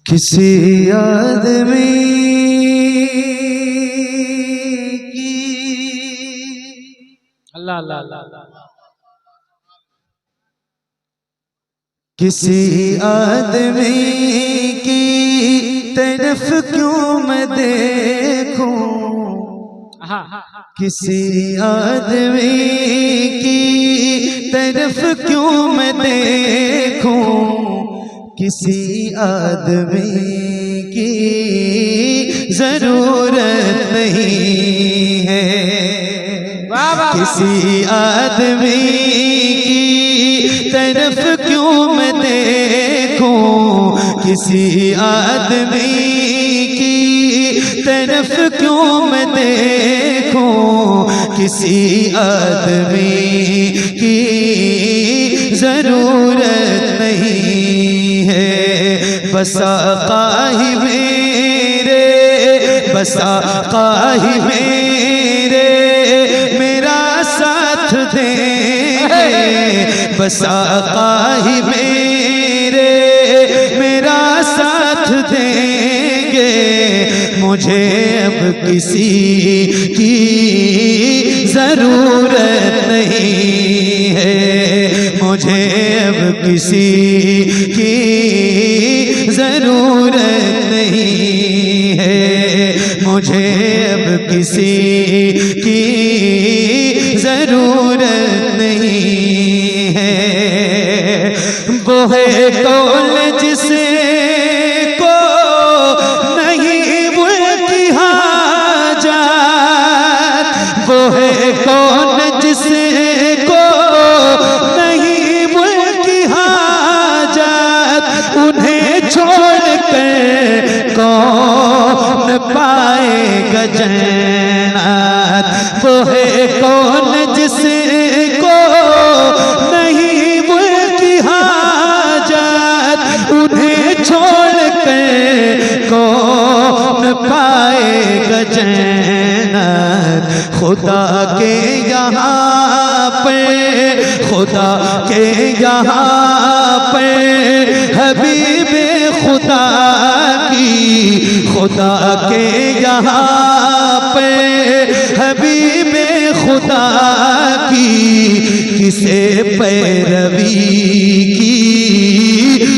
किसी आदमी की अल्लाह अल्लाह अल्लाह किसी आदमी की तरफ क्यों मैं देखूं, किसी आदमी की तरफ क्यों मैं देखूं, किसी आदमी की जरूरत नहीं है, किसी आदमी की तरफ क्यों मैं देखूं, किसी आदमी की तरफ क्यों मैं देखूं, किसी आदमी की जरूरत नहीं है। बस आका ही मेरे, बस आका ही मेरे मेरा साथ देंगे, बस आका ही मेरे मेरा साथ देंगे। मुझे अब किसी की जरूरत नहीं है, मुझे अब किसी की जरूरत नहीं है, मुझे अब किसी की जरूरत नहीं है। वो है कौन जिसे को नहीं वो की हाजत, वो है कौन जिसे को नहीं वो की हाजत, उन्हें छोड़ कर कौन पाएगा जन्नत। वो है कौन जिसे को नहीं वो की हाजत, उन्हें छोड़ कर कौन पाएगा जन्नत। खुदा के यहाँ पे, खुदा के यहाँ पे हबीबे खुदा की, खुदा के यहाँ पे हबीबे खुदा की किसे पैरवी की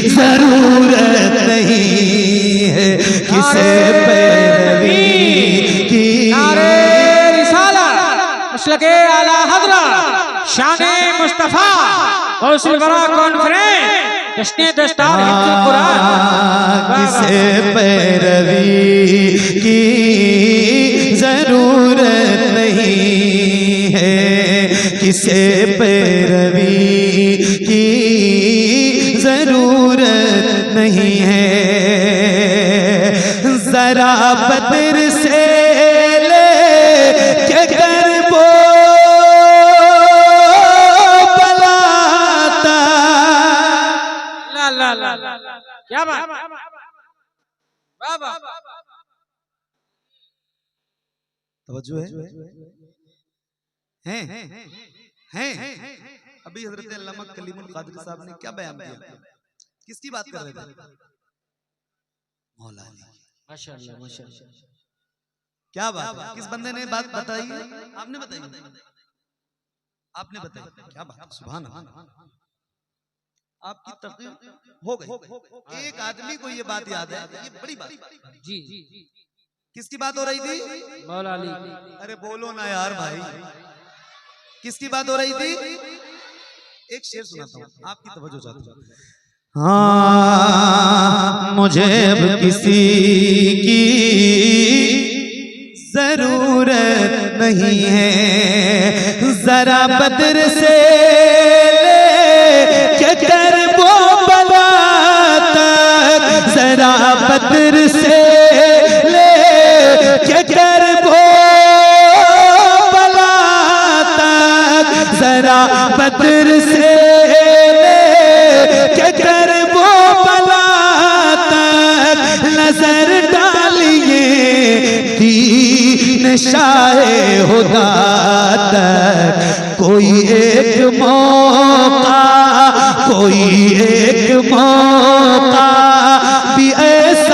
जरूरत नहीं है, किसे पैरवी की। नारे रिसाला मसलके आला हजरा शाने मुस्तफा गौसुल वरा कॉन्फ्रेंस जश्ने दस्तार हिफ्जुल कुरान। किसे पैरवी की जरूरत नहीं है, किसे पैरवी की जरूरत नहीं है। जरा बदर से ले के कर वो बलाता, ला ला ला क्या बात, वाह वाह, तवज्जो है अभी हजरत अल्लामा कलीमुल कादरी साहब ने क्या बयान किया, किसकी बात कर रहे थे? मौला अली। माशाअल्लाह माशाअल्लाह, क्या बात, किस बंदे ने बात बताई? आपने बताई, आपने बताई, क्या बात, सुभान अल्लाह। आपकी तकरीर हो गई, एक आदमी को ये बात याद है, ये बड़ी बात। जी किसकी बात हो रही थी? मौला अली। अरे बोलो ना यार भाई, किसकी बात हो रही थी? एक शेर सुनाता हूँ, आपकी तवज्जो चाहता हूँ। हाँ, मुझे अब किसी की जरूरत नहीं है, जरा बदर से ले कर वो बला तक, जरा बदर से ले कर वो बला तक, जरा बदर से ले कर वो बला तक नजर डालिए दीन शाहे खुदा तक। कोई एक मौका, कोई एक मौका भी ऐसा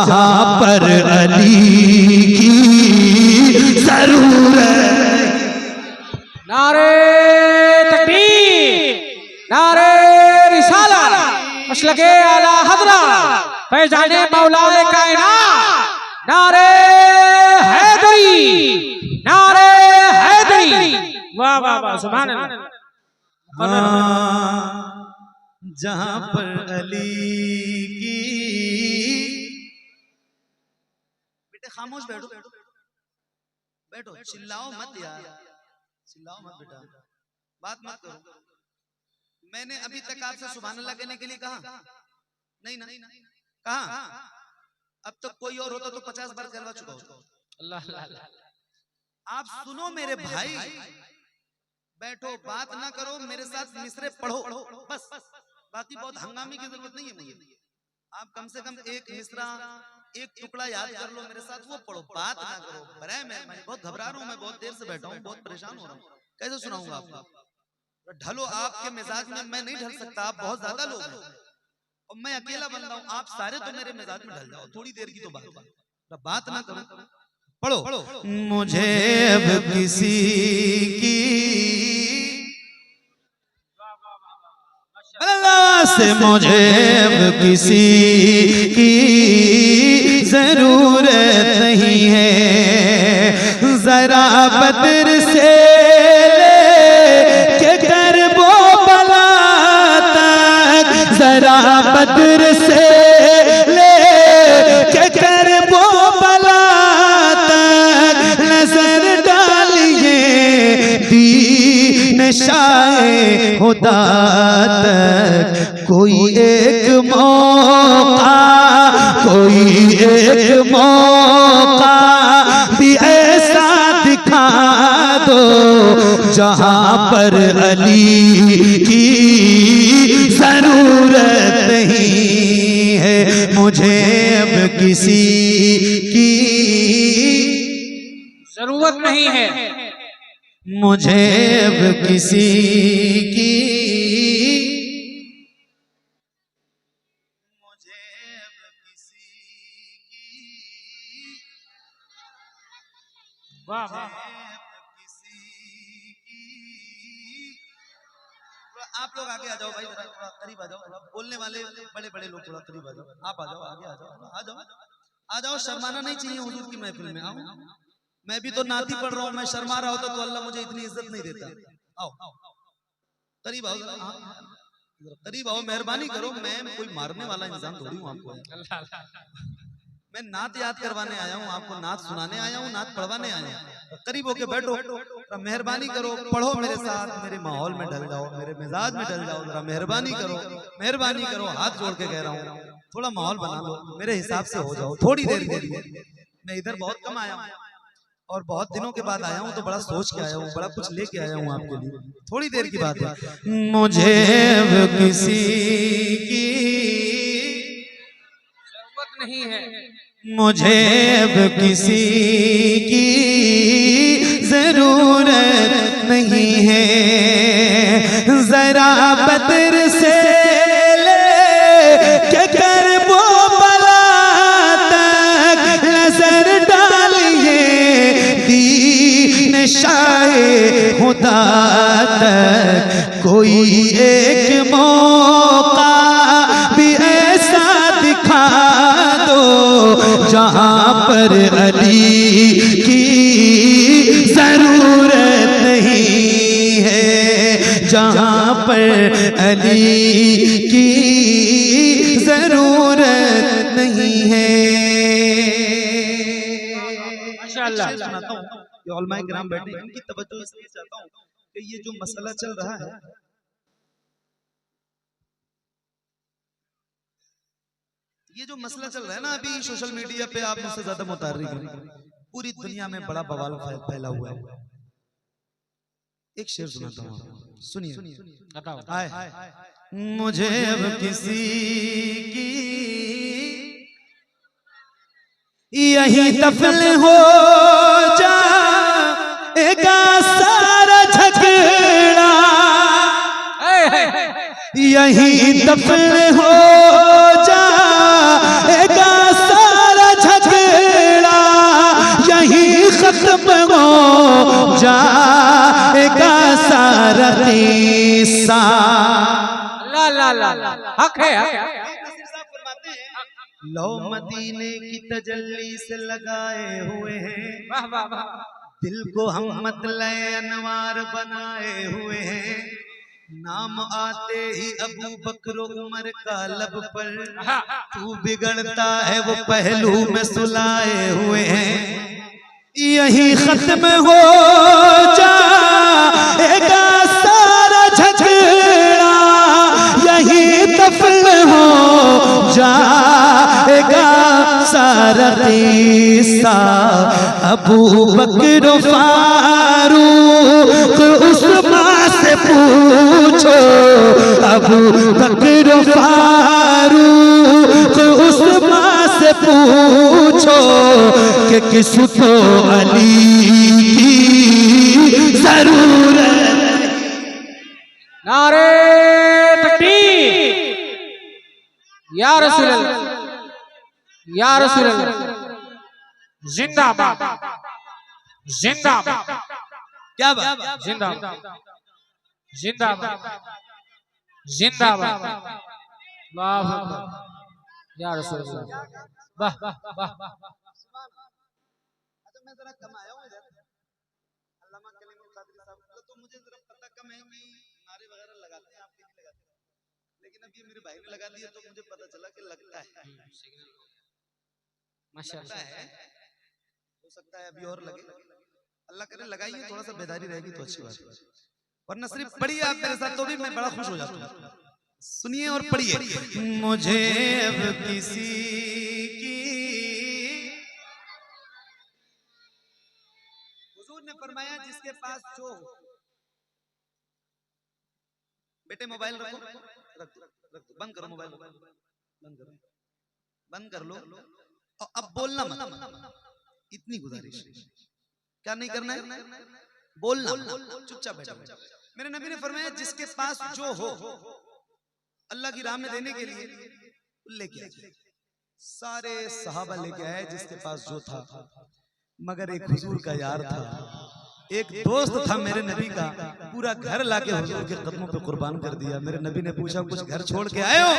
जहां पर अली की जरूरत। नारे तकबीर, नारे रिसालत, मसलके आला हज़रा फैज़ाने मौलाए कायनात, नारे हैदरी, नारे हैदरी। वाह वाह वाह, सुभान अल्लाह। जहां पर अली की, बेटे खामोश बैठो, बैठो, चिल्लाओ मत यार, चिल्लाओ मत बेटा, बात मत करो। मैंने अभी तक आपसे सुभान अल्लाह कहने के लिए कहा नहीं ना, कहा? अब तक कोई और होता तो 50 बार कहलवा चुका होता। अल्लाह अल्लाह। आप सुनो मेरे भाई, बैठो, बात ना करो, मेरे साथ मिसरे पढ़ो बस, बाकी बहुत हंगामी की जरूरत नहीं है मुझे। आप कम से कम एक मिसरा, एक टुकड़ा याद कर लो मेरे साथ, वो पढ़ो, बात ना करो। मैं बहुत घबरा रहा हूँ, मैं बहुत देर से बैठा हूँ, बहुत परेशान हो रहा हूँ, कैसे सुनाऊंगा आपको? ढलो आपके मिजाज में, मैं नहीं ढल सकता, आप बहुत ज्यादा लोग हैं और मैं अकेला बन रहा हूँ, आप सारे तो मेरे मिजाज में ढल जाओ, थोड़ी देर की तो बात ना करो, पढ़ो। मुझे अब किसी की से, मुझे अब किसी की जरूरत नहीं है, जरा बदर से लेके कर वो बला तक, जरा बदर से लेके कर वो बला तक नजर डालिए, दीन शाए खुदा तक कोई एक मौका, कोई एक मौका भी ऐसा दिखा दो जहां पर अली की जरूरत नहीं है, मुझे अब किसी की जरूरत नहीं है, मुझे अब किसी की, मुझे अब किसी की, वाह वाह। किसी की। आप लोग आगे आ जाओ भाई, जरा थोड़ा करीब आ जाओ, बोलने वाले बड़े बड़े लोग थोड़ा करीब आ जाओ, आप आ जाओ, आगे आ जाओ, आ जाओ, आ जाओ, शर्माना नहीं चाहिए हुजूर की महफिल में। आओ, मैं भी तो नाती पढ़ रहा हूँ, मैं शर्मा रहा होता तो अल्लाह मुझे इतनी इज्जत नहीं देता। आओ करीब आओ, करीब आओ, मेहरबानी करो, मैं कोई मारने वाला इंसान थोड़ी हूँ आपको, मैं नात याद करवाने आया हूँ, आपको नात सुनाने आया हूँ, नात पढ़वाने आया हूँ। करीब होके बैठो, मेहरबानी करो, पढ़ो मेरे साथ, मेरे माहौल में ढल जाओ, मेरे मिजाज में ढल जाओ, जरा मेहरबानी करो, मेहरबानी करो, हाथ जोड़ के कह रहा हूँ, थोड़ा माहौल बना लो, मेरे हिसाब से हो जाओ, थोड़ी देर के लिए। मैं इधर बहुत कम आया हूँ और बहुत दिनों के बाद आया हूँ, तो बड़ा सोच के आया हूँ, बड़ा कुछ लेके आया हूँ आपके लिए, थोड़ी देर की बात है। मुझे किसी की जरूरत नहीं है, मुझे अब किसी की जरूरत नहीं है, जरा बदर से लेके कर वो बला तक नजर डालिए, दीन शाए खुदा तक कोई एक मौका भी ऐसा दिखा दो जहां पर अली की जरूरत नहीं है, जहां पर अली की जरूरत नहीं है। माशाअल्लाह। सुनाता हूं, ये उलमाए किराम बैठे हैं, इनकी तवज्जो इसलिए चाहता हूं कि ये जो मसला चल रहा है, ये जो मसला चल रहा है ना अभी सोशल मीडिया पे, आप मुझसे ज्यादा मुतार्रिफ हैं, पूरी दुनिया में बड़ा बवाल फैला हुआ है। एक शेर सुनाता हूँ, सुनिए। आए मुझे अब किसी की यही दफन हो जाएगा सारा झगड़ा, यही दफन हो जाएगा सारा खत्म हो जाएगा सारा किस्सा। ला ला ला हक है लो मदीने की तजल्ली से लगाए हुए हैं, वाह वाह वाह। दिल को हम मतले अनवार बनाए हुए हैं। नाम आते ही अबू बकर उमर का लब पर तू बिगड़ता है वो पहलू में सुलाए हुए हैं। यही खत्म हो जाएगा सारा झगड़ा, यही दफन हो जाएगा सारा किस्सा। अबू बकर फारूक उस्मान से पूछो, अबू बकर फारूक उस्मान से पूछो कि किसको अली की जरूरत। नारे तकबीर, या रसूल अल्लाह, या रसूल अल्लाह, जिंदाबाद जिंदाबाद। क्या बात, जिंदाबाद जिंदाबाद जिंदाबाद। वाह वाह, या रसूल अल्लाह, वाह वाह वाह। अच्छा मैं जरा कम आया हूं इधर, अल्लामा कलीमुल कादरी साहब तो मुझे जरा पता कम है कि नारे वगैरह लगाते हैं, आपके नहीं लगाते, लेकिन अब ये मेरे भाई ने लगा दिया तो मुझे पता चला कि लगता है। माशाअल्लाह है, हो सकता है अभी और लगे, अल्लाह करे लगाइए, थोड़ा सा बेदारी रहेगी तो अच्छी बात है, वरना सिर्फ पढ़िए आप मेरे साथ तो भी मैं बड़ा खुश हो जाता हूँ। सुनिए और पढ़िए। मुझे अब किसी की, हुजूर ने फरमाया जिसके पास जो हो, बेटे मोबाइल रखो, रख दो, बंद करो मोबाइल, बंद करो, बंद कर लो और अब बोलना मत, इतनी गुजारिश। क्या नहीं करना है? बोलना, चुपचाप बैठो। मेरे नबी ने फरमाया जिसके पास जो हो अल्लाह की राह में देने के लिए लेके आए। सारे सहाबा लेके आए जिसके पास जो था, मगर एक हुजूर का यार था, एक दोस्त था मेरे नबी का, पूरा घर लाके हुजूर के कदमों पे कुर्बान कर दिया। मेरे नबी ने पूछा कुछ घर छोड़ के आए हो?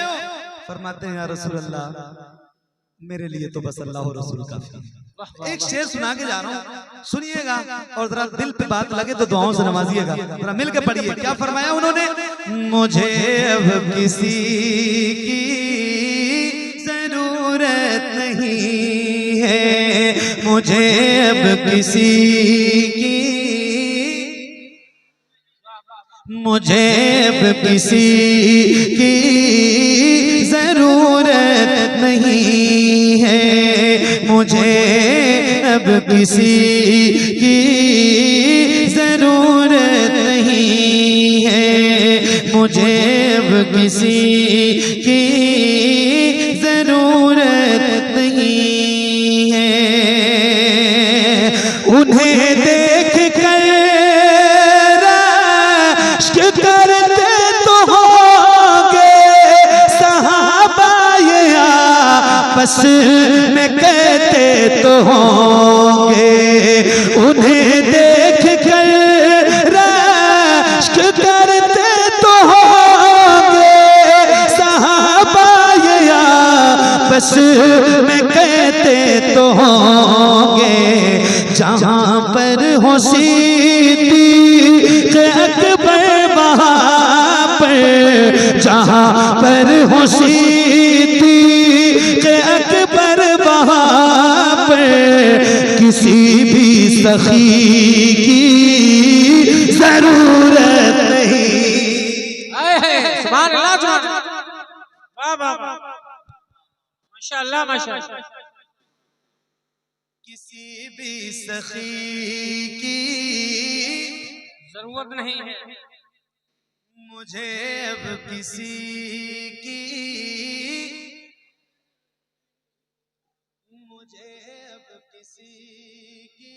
फरमाते हैं या रसूल अल्लाह मेरे लिए तो बस अल्लाह और रसूल काफी है। एक शेर सुना के जा रहा हूँ, सुनिएगा और जरा दिल पे बात लगे तो दुआओं से नवाजिएगा। जरा मिल के पढ़िए क्या फरमाया उन्होंने। मुझे अब किसी की जरूरत नहीं है, मुझे अब किसी की, मुझे अब किसी की जरूरत नहीं है, मुझे अब किसी की जरूरत नहीं है, मुझे अब किसी की जरूरत नहीं है। उन्हें देख कर रश्क करते तो होंगे सहाबा, ये आपस में कहते तो होंगे। उन्हें देख कर रश्क करते तो होंगे सहाबा, ये आपस में कहते तो होंगे। जहाँ पर हो सिद्दीक़ अकबर वहाँ पर, जहाँ पर हो सिद्दीक़ अकबर वहाँ पर किसी भी सखी की जरूरत नहीं। सुभान अल्लाह, वाह वाह वाह, माशाअल्लाह माशाअल्लाह। किसी भी सखी की जरूरत नहीं है, मुझे अब किसी की, मुझे अब किसी की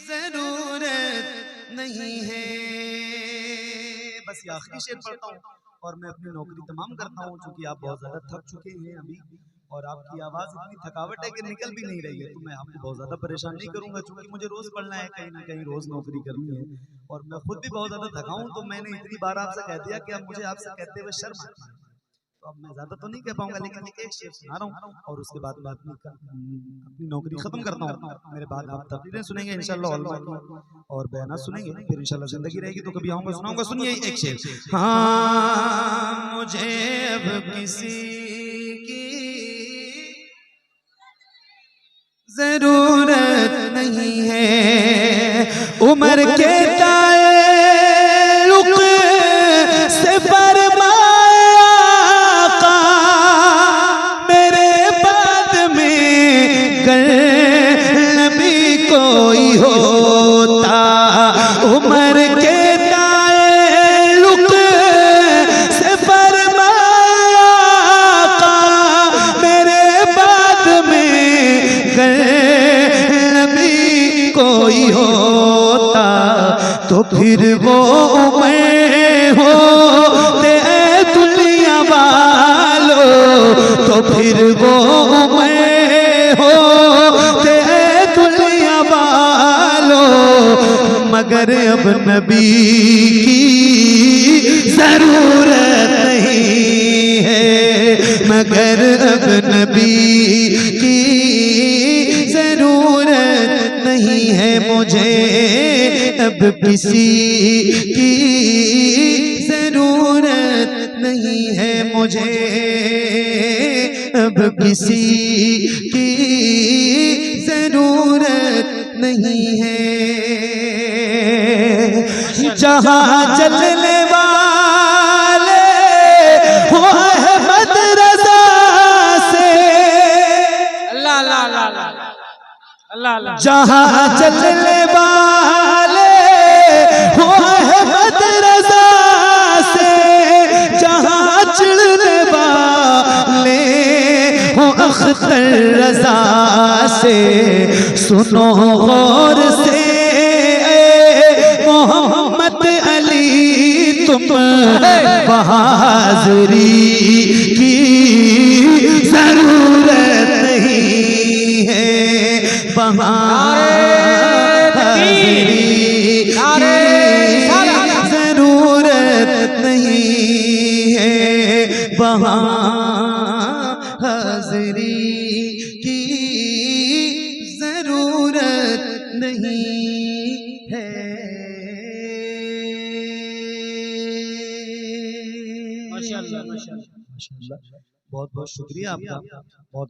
जरूरत नहीं है। बस ये आखिरी शेर पढ़ता हूँ और मैं अपनी नौकरी तमाम करता हूँ, क्योंकि आप बहुत ज्यादा थक चुके हैं। अभी और आपकी आवाज इतनी थकावट है कि निकल भी नहीं रही है, तो मैं आपको बहुत ज्यादा परेशान नहीं करूंगा, क्योंकि मुझे रोज पढ़ना है, कहीं ना कहीं रोज नौकरी करनी है, और मैं खुद भी बहुत ज्यादा थका हूं। तो मैंने इतनी बार आपसे कह दिया कि अब मुझे आपसे कहते हुए शर्म आती है, तो अब मैं ज्यादा तो नहीं कह पाऊंगा, लेकिन एक शेर सुना रहा हूँ और उसके बाद मैं अपनी नौकरी खत्म करता हूँ। मेरे बाद आप तकरीरें सुनेंगे इंशाल्लाह उलमा की, और बयानात सुनेंगे, फिर इंशाल्लाह जिंदगी रहेगी तो कभी आऊंगा सुनाऊंगा। सुनिए एक शेर। हाँ मुझे अब किसी की जरूरत नहीं है, उम्र के ताल्लुक से फरमाया आका, मेरे बाद में गर नबी कोई होता, उम्र के ताल्लुक से फरमाया आका, मेरे बाद में गर नबी कोई होता, तो फिर वो उम्र होते दुनिया वालों, तो फिर वो उम्र होते दुनिया वालों, मगर अब नबी की जरूरत नहीं है, मगर अब नबी की जरूरत नहीं है मुझे, अब किसी की जरूरत नहीं है मुझे, अब किसी की जरूरत नहीं है। जहाँ चलने वाले हो अहमद रज़ा से, अल्लाह अल्लाह अल्लाह अल्लाह अल्लाह, जहाँ चलने वाले हो अहमद रज़ा से, जहाँ चिढ़ने वाले हो अख्तर रज़ा से, सुनो गौर से मोहम्मद अली तुम बहादुरी की जरूरत नहीं है, बहादुरी की जरूरत नहीं है, बहादुरी की जरूरत नहीं है। माशाअल्लाह माशाअल्लाह। बहुत बहुत शुक्रिया आपका, बहुत